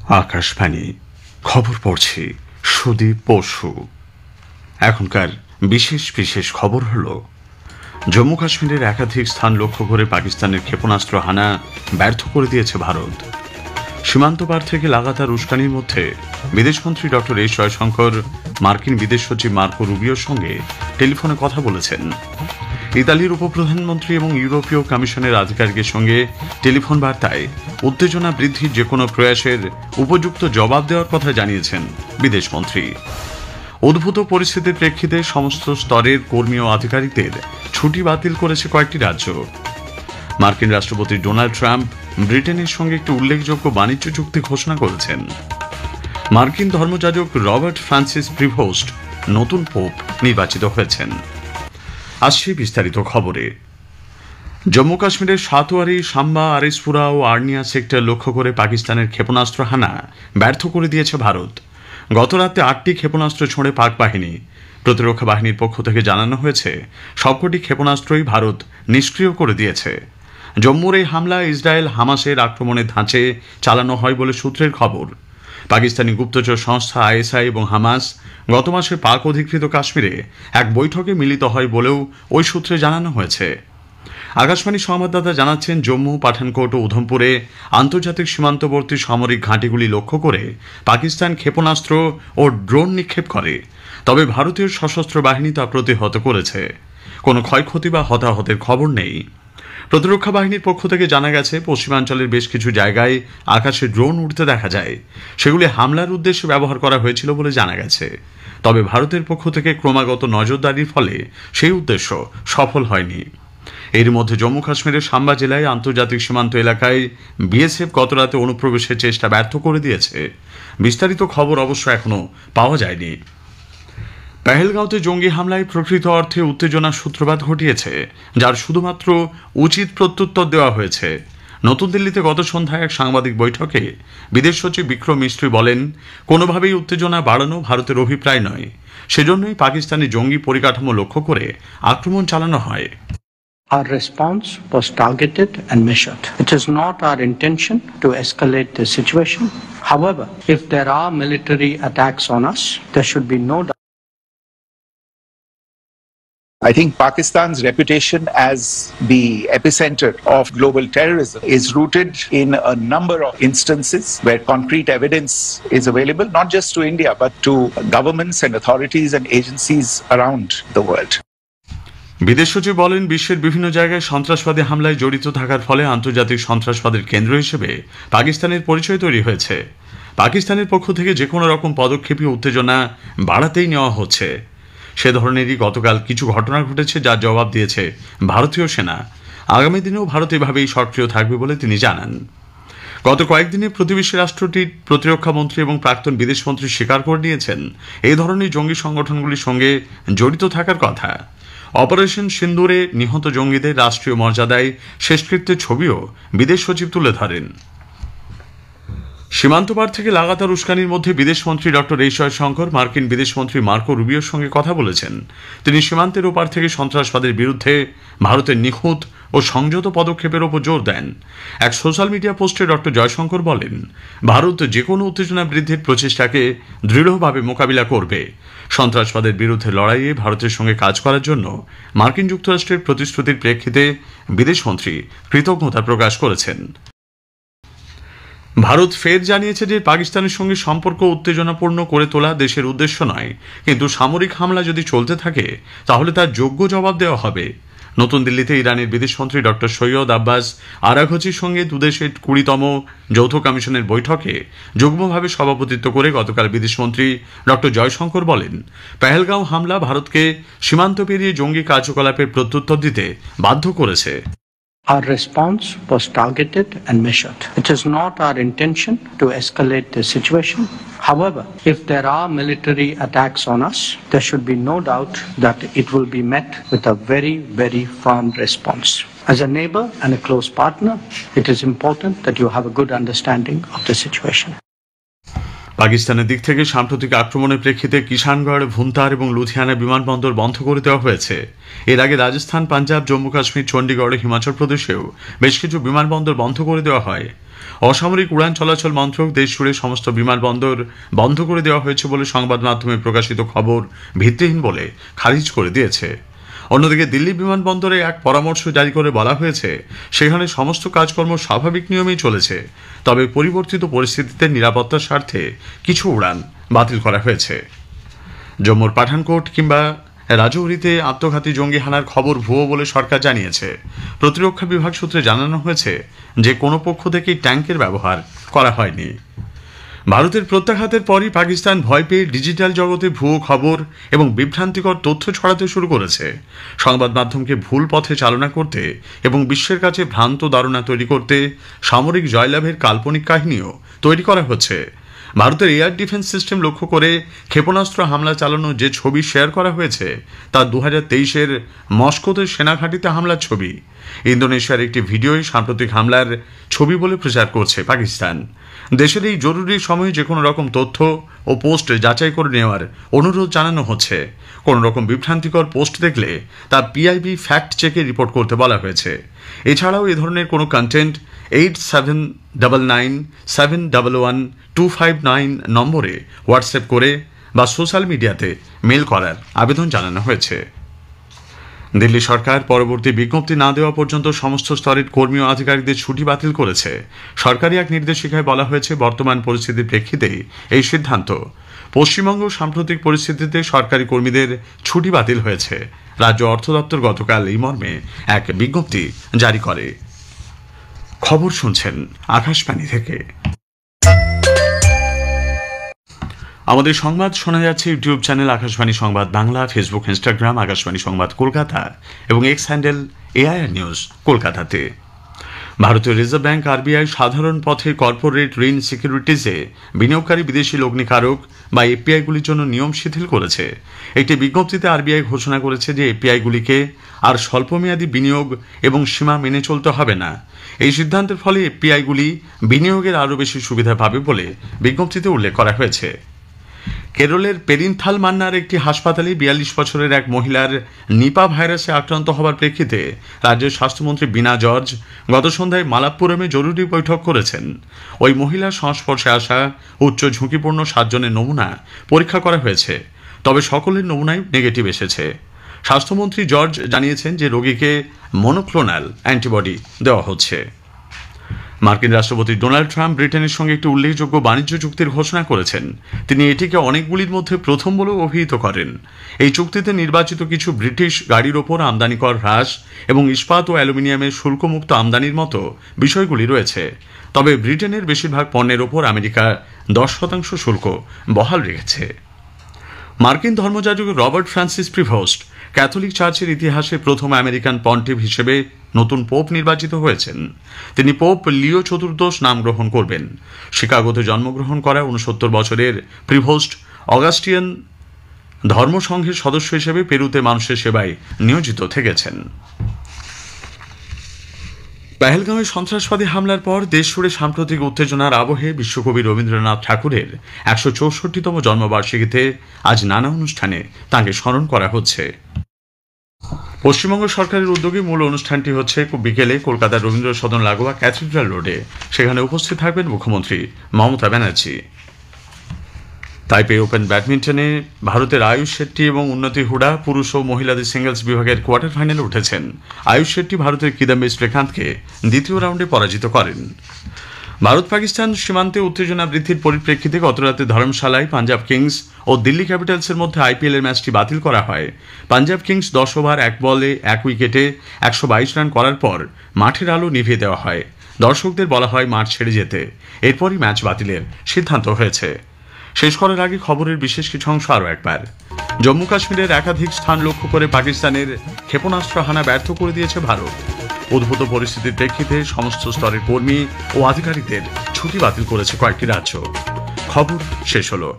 আকাশবাণী খবর পড়ছি সুদীপ বসু। এখনকার বিশেষ বিশেষ খবর হল, জম্মু কাশ্মীরের একাধিক স্থান লক্ষ্য করে পাকিস্তানের ক্ষেপণাস্ত্র হানা ব্যর্থ করে দিয়েছে ভারত। সীমান্ত পার থেকে লাগাতার উস্কানির মধ্যে বিদেশমন্ত্রী ডক্টর এস জয়শঙ্কর মার্কিন বিদেশ সচিব মার্কো রুবিওর সঙ্গে টেলিফোনে কথা বলেছেন। ইতালির উপপ্রধানমন্ত্রী এবং ইউরোপীয় কমিশনের আধিকারিকের সঙ্গে টেলিফোন বার্তায় উত্তেজনা বৃদ্ধির যে কোনো প্রয়াসের উপযুক্ত জবাব দেওয়ার কথা জানিয়েছেন বিদেশমন্ত্রী। উদ্ভূত পরিস্থিতির প্রেক্ষিতে সমস্ত স্তরের কর্মী ও আধিকারিকদের ছুটি বাতিল করেছে কয়েকটি রাজ্য। মার্কিন রাষ্ট্রপতি ডোনাল্ড ট্রাম্প ব্রিটেনের সঙ্গে একটি উল্লেখযোগ্য বাণিজ্য চুক্তি ঘোষণা করেছেন। মার্কিন ধর্মযাজক রবার্ট ফ্রান্সিস প্রিভোস্ট নতুন পোপ নির্বাচিত হয়েছেন। আসছে বিস্তারিত খবরে। জম্মু কাশ্মীরের সাতোয়ারি, সাম্বা, আরিসপুরা ও আর্নিয়া সেক্টর লক্ষ্য করে পাকিস্তানের ক্ষেপণাস্ত্র হানা ব্যর্থ করে দিয়েছে ভারত। গত রাতে 8টি ক্ষেপণাস্ত্র ছোঁড়ে পাক বাহিনী। প্রতিরক্ষা বাহিনীর পক্ষ থেকে জানানো হয়েছে, সবকটি ক্ষেপণাস্ত্রই ভারত নিষ্ক্রিয় করে দিয়েছে। জম্মুর এই হামলা ইসরায়েল হামাসের আক্রমণের ধাঁচে চালানো হয় বলে সূত্রের খবর। পাকিস্তানি গুপ্তচর সংস্থা আইএসআই এবং হামাস গত মাসে পাক অধিকৃত কাশ্মীরে এক বৈঠকে মিলিত হয় বলেও ওই সূত্রে জানানো হয়েছে। আকাশবাণী সংবাদদাতা জানাচ্ছেন, জম্মু, পাঠানকোট ও উধমপুরে আন্তর্জাতিক সীমান্তবর্তী সামরিক ঘাঁটিগুলি লক্ষ্য করে পাকিস্তান ক্ষেপণাস্ত্র ও ড্রোন নিক্ষেপ করে, তবে ভারতীয় সশস্ত্র বাহিনী তা প্রতিহত করেছে। কোনো ক্ষয়ক্ষতি বা হতাহতের খবর নেই। প্রতিরক্ষা বাহিনীর পক্ষ থেকে জানা গেছে, পশ্চিমাঞ্চলের বেশ কিছু জায়গায় আকাশে ড্রোন উড়তে দেখা যায়। সেগুলি হামলার উদ্দেশ্যে ব্যবহার করা হয়েছিল বলে জানা গেছে। তবে ভারতের পক্ষ থেকে ক্রমাগত নজরদারির ফলে সেই উদ্দেশ্য সফল হয়নি। এর মধ্যে জম্মু কাশ্মীরের সাম্বা জেলায় আন্তর্জাতিক সীমান্ত এলাকায় বিএসএফ গতরাতে অনুপ্রবেশের চেষ্টা ব্যর্থ করে দিয়েছে। বিস্তারিত খবর অবশ্য এখনো পাওয়া যায়নি। পেহেলগাঁওতে জঙ্গি হামলায় প্রকৃত অর্থে উত্তেজনার সূত্রপাত ঘটিয়েছে, যার শুধুমাত্র উচিত প্রত্যুত্তর দেওয়া হয়েছে। নতুন দিল্লিতে গত সন্ধ্যায় এক সাংবাদিক বৈঠকে বিদেশ সচিব বিক্রম মিস্ত্রি বলেন, কোনোভাবেই উত্তেজনা বাড়ানো ভারতের অভিপ্রায় নয়। সেজন্যই পাকিস্তানি জঙ্গি পরিকাঠামো লক্ষ্য করে আক্রমণ চালানো হয়। Our response was targeted and measured. It is not our intention to escalate the situation. However, if there are military attacks on us, there should be no doubt. I think Pakistan's reputation as the epicenter of global terrorism is rooted in a number of instances where concrete evidence is available, not just to India, but to governments and authorities and agencies around the world. বিদেশ সচিব বলেন, বিশ্বের বিভিন্ন জায়গায় সন্ত্রাসবাদী হামলায় জড়িত থাকার ফলে আন্তর্জাতিক সন্ত্রাসবাদের কেন্দ্র হিসেবে পাকিস্তানের পরিচয় তৈরি হয়েছে। পাকিস্তানের পক্ষ থেকে যে কোনো রকম পদক্ষেপই উত্তেজনা বাড়াতেই নেওয়া হচ্ছে। সে ধরনেরই গতকাল কিছু ঘটনা ঘটেছে, যার জবাব দিয়েছে ভারতীয় সেনা। আগামী দিনেও ভারত এভাবেই সক্রিয় থাকবে বলে তিনি জানান। গত কয়েকদিনে প্রতিবেশী রাষ্ট্রটির প্রতিরক্ষা মন্ত্রী এবং প্রাক্তন বিদেশমন্ত্রী স্বীকার করে নিয়েছেন এই ধরনের জঙ্গি সংগঠনগুলির সঙ্গে জড়িত থাকার কথা। অপারেশন সিন্দুরে নিহত জঙ্গিদের রাষ্ট্রীয় মর্যাদায় শেষকৃত্যের ছবিও বিদেশ সচিব তুলে ধরেন। সীমান্ত পার থেকে লাগাতার উস্কানির মধ্যে বিদেশমন্ত্রী ডক্টর এস জয়শঙ্কর মার্কিন বিদেশমন্ত্রী মার্কো রুবিওর সঙ্গে কথা বলেছেন। তিনি সীমান্তের ওপার থেকে সন্ত্রাসবাদের বিরুদ্ধে ভারতের নিখুঁত ও সংযত পদক্ষেপের ওপর জোর দেন। এক সোশ্যাল মিডিয়া পোস্টে ডক্টর জয়শঙ্কর বলেন, ভারত যে কোনো উত্তেজনা বৃদ্ধির প্রচেষ্টাকে দৃঢ়ভাবে মোকাবিলা করবে। সন্ত্রাসবাদের বিরুদ্ধে লড়াইয়ে ভারতের সঙ্গে কাজ করার জন্য মার্কিন যুক্তরাষ্ট্রের প্রতিশ্রুতির প্রেক্ষিতে বিদেশমন্ত্রী কৃতজ্ঞতা প্রকাশ করেছেন। ভারত ফের জানিয়েছে যে পাকিস্তানের সঙ্গে সম্পর্ক উত্তেজনাপূর্ণ করে তোলা দেশের উদ্দেশ্য নয়, কিন্তু সামরিক হামলা যদি চলতে থাকে তাহলে তার যোগ্য জবাব দেওয়া হবে। নতুন দিল্লিতে ইরানের বিদেশমন্ত্রী ডক্টর সৈয়দ আব্বাস আরাঘচির সঙ্গে দুদেশের 20তম যৌথ কমিশনের বৈঠকে যুগ্মভাবে সভাপতিত্ব করে গতকাল বিদেশমন্ত্রী ডক্টর জয়শঙ্কর বলেন, পেহেলগাঁও হামলা ভারতকে সীমান্ত পেরিয়ে জঙ্গি কার্যকলাপের প্রত্যুত্তর দিতে বাধ্য করেছে। Our response was targeted and measured. It is not our intention to escalate the situation. However, if there are military attacks on us, there should be no doubt that it will be met with a very, very firm response. As a neighbor and a close partner, it is important that you have a good understanding of the situation. পাকিস্তানের দিক থেকে সাম্প্রতিক আক্রমণের প্রেক্ষিতে কিষানগড়, ভুন্তার এবং লুধিয়ানা বিমানবন্দর বন্ধ করে দেওয়া হয়েছে। এর আগে রাজস্থান, পাঞ্জাব, জম্মু কাশ্মীর, চণ্ডীগড়, হিমাচল প্রদেশেও বেশ কিছু বিমানবন্দর বন্ধ করে দেওয়া হয়। অসামরিক উড়ান চলাচল মন্ত্রক দেশ জুড়ে সমস্ত বিমানবন্দর বন্ধ করে দেওয়া হয়েছে বলে সংবাদ মাধ্যমে প্রকাশিত খবর ভিত্তিহীন বলে খারিজ করে দিয়েছে। অন্যদিকে দিল্লি বিমানবন্দরে এক পরামর্শ জারি করে বলা হয়েছে সেখানে সমস্ত কাজকর্ম স্বাভাবিক নিয়মেই চলেছে, তবে পরিবর্তিত পরিস্থিতিতে নিরাপত্তার স্বার্থে কিছু উড়ান বাতিল করা হয়েছে। জম্মুর পাঠানকোট কিংবা রাজৌরিতে আত্মঘাতী জঙ্গি হানার খবর ভুয়ো বলে সরকার জানিয়েছে। প্রতিরক্ষা বিভাগ সূত্রে জানানো হয়েছে যে কোনো পক্ষ থেকেই ট্যাঙ্কের ব্যবহার করা হয়নি। ভারতের প্রত্যাঘাতের পরই পাকিস্তান ভয় পেয়ে ডিজিটাল জগতে ভুয়ো খবর এবং বিভ্রান্তিকর তথ্য ছড়াতে শুরু করেছে। সংবাদ মাধ্যমকে ভুল পথে চালনা করতে এবং বিশ্বের কাছে ভ্রান্ত ধারণা তৈরি করতে সামরিক জয়লাভের কাল্পনিক কাহিনীও তৈরি করা হচ্ছে। ভারতের এয়ার ডিফেন্স সিস্টেম লক্ষ্য করে ক্ষেপণাস্ত্র হামলা চালানোর যে ছবি শেয়ার করা হয়েছে তা 2023-এর মস্কোতে সেনাঘাঁটিতে হামলার ছবি। ইন্দোনেশিয়ার একটি ভিডিওই সাম্প্রতিক হামলার ছবি বলে প্রচার করছে পাকিস্তান। দেশের এই জরুরি সময়ে যে কোনো রকম তথ্য ও পোস্ট যাচাই করে নেওয়ার অনুরোধ জানানো হচ্ছে। কোনো রকম বিভ্রান্তিকর পোস্ট দেখলে তা পিআইবি ফ্যাক্ট চেকে রিপোর্ট করতে বলা হয়েছে। এছাড়াও এ ধরনের কোনো কন্টেন্ট 8799711259 নম্বরে হোয়াটসঅ্যাপ করে বা সোশ্যাল মিডিয়াতে মেল করার আবেদন জানানো হয়েছে। দিল্লি সরকার পরবর্তী বিজ্ঞপ্তি না দেওয়া পর্যন্ত সমস্ত স্তরের কর্মী ও আধিকারিকদের ছুটি বাতিল করেছে। সরকারি এক নির্দেশিকায় বলা হয়েছে বর্তমান পরিস্থিতির প্রেক্ষিতেই এই সিদ্ধান্ত। পশ্চিমবঙ্গ সাম্প্রতিক পরিস্থিতিতে সরকারি কর্মীদের ছুটি বাতিল হয়েছে। রাজ্য অর্থ দপ্তর গতকাল এই মর্মে এক বিজ্ঞপ্তি জারি করে। খবর শুনছেন আকাশবাণী থেকে। আমাদের সংবাদ শোনা যাচ্ছে ইউটিউব চ্যানেল আকাশবাণী সংবাদ বাংলা, ফেসবুক, ইনস্টাগ্রাম আকাশবাণী সংবাদ কলকাতা এবং এক্স হ্যান্ডেল এআইআর নিউজ কলকাতাতে। ভারতীয় রিজার্ভ ব্যাংক আরবিআই সাধারণ পথে কর্পোরেট ঋণ সিকিউরিটিজে বিনিয়োগকারী বিদেশি লগ্নিকারক বা এপিআইগুলির জন্য নিয়ম শিথিল করেছে। একটি বিজ্ঞপ্তিতে আরবিআই ঘোষণা করেছে যে এপিআইগুলিকে আর স্বল্পমেয়াদী বিনিয়োগ এবং সীমা মেনে চলতে হবে না। এই সিদ্ধান্তের ফলে এপিআইগুলি বিনিয়োগের আরও বেশি সুবিধা পাবে বলে বিজ্ঞপ্তিতে উল্লেখ করা হয়েছে। কেরলের পেরিনথাল মান্নার একটি হাসপাতালে 42 বছরের এক মহিলার নিপা ভাইরাসে আক্রান্ত হওয়ার প্রেক্ষিতে রাজ্যের স্বাস্থ্যমন্ত্রী বীণা জর্জ গত সন্ধ্যায় মালাপ্পুরমে জরুরি বৈঠক করেছেন। ওই মহিলার সংস্পর্শে আসা উচ্চ ঝুঁকিপূর্ণ 7 জনের নমুনা পরীক্ষা করা হয়েছে, তবে সকলের নমুনাই নেগেটিভ এসেছে। স্বাস্থ্যমন্ত্রী জর্জ জানিয়েছেন যে রোগীকে মনোক্লোনাল অ্যান্টিবডি দেওয়া হচ্ছে। মার্কিন রাষ্ট্রপতি ডোনাল্ড ট্রাম্প ব্রিটেনের সঙ্গে একটি উল্লেখযোগ্য বাণিজ্য চুক্তির ঘোষণা করেছেন। তিনি এটিকে অনেকগুলির মধ্যে প্রথম বলেও অভিহিত করেন। এই চুক্তিতে নির্বাচিত কিছু ব্রিটিশ গাড়ির ওপর আমদানি কর হ্রাস এবং ইস্পাত ও অ্যালুমিনিয়ামের শুল্কমুক্ত আমদানির মতো বিষয়গুলি রয়েছে। তবে ব্রিটেনের বেশিরভাগ পণ্যের ওপর আমেরিকা 10% শুল্ক বহাল রেখেছে। মার্কিন ধর্মযাজক রবার্ট ফ্রান্সিস প্রিভোস্ট ক্যাথলিক চার্চের ইতিহাসে প্রথম আমেরিকান পন্টিফ হিসেবে নতুন পোপ নির্বাচিত হয়েছেন। তিনি পোপ লিও চতুর্দশ নাম গ্রহণ করবেন। শিকাগোতে জন্মগ্রহণ করা 69 বছরের প্রিভোস্ট অগাস্টিয়ান ধর্মসংঘের সদস্য হিসেবে পেরুতে মানুষের সেবায় নিয়োজিত থেকেছেন। পেহেলগাঁওয়ে সন্ত্রাসবাদী হামলার পর দেশজুড়ে সাম্প্রতিক উত্তেজনার আবহে বিশ্বকবি রবীন্দ্রনাথ ঠাকুরের 164তম জন্মবার্ষিকীতে আজ নানা অনুষ্ঠানে তাঁকে স্মরণ করা হচ্ছে। পশ্চিমবঙ্গ সরকারের উদ্যোগে মূল অনুষ্ঠানটি হচ্ছে বিকেলে কলকাতার রবীন্দ্র সদন লাগোয়া ক্যাথিড্রাল রোডে। সেখানে উপস্থিত থাকবেন মুখ্যমন্ত্রী মমতা ব্যানার্জি। তাইপে ওপেন ব্যাডমিন্টনে ভারতের আয়ুষ শেট্টি এবং উন্নতি হুডা পুরুষ ও মহিলাদের সিঙ্গলস বিভাগের কোয়ার্টার ফাইনালে উঠেছেন। আয়ুষ শেট্টি ভারতের কিদাম্বি শ্রীকান্তকে দ্বিতীয় রাউন্ডে পরাজিত করেন। ভারত পাকিস্তান সীমান্তে উত্তেজনা বৃদ্ধির পরিপ্রেক্ষিতে গতরাতে ধর্মশালায় পাঞ্জাব কিংস ও দিল্লি ক্যাপিটালসের মধ্যে আইপিএল এর ম্যাচটি বাতিল করা হয়। পাঞ্জাব কিংস 10 ওভার 1 বলে 1 উইকেটে 122 রান করার পর মাঠের আলো নিভিয়ে দেওয়া হয়। দর্শকদের বলা হয় মাঠ ছেড়ে যেতে। এরপরই ম্যাচ বাতিলের সিদ্ধান্ত হয়েছে। শেষ করার আগে খবরের বিশেষ কিছু অংশ আরও একবার। জম্মু কাশ্মীরের একাধিক স্থান লক্ষ্য করে পাকিস্তানের ক্ষেপণাস্ত্র হানা ব্যর্থ করে দিয়েছে ভারত। উদ্ভূত পরিস্থিতির প্রেক্ষিতে সমস্ত স্তরের কর্মী ও আধিকারিকদের ছুটি বাতিল করেছে কয়েকটি রাজ্য। খবর শেষ হলো।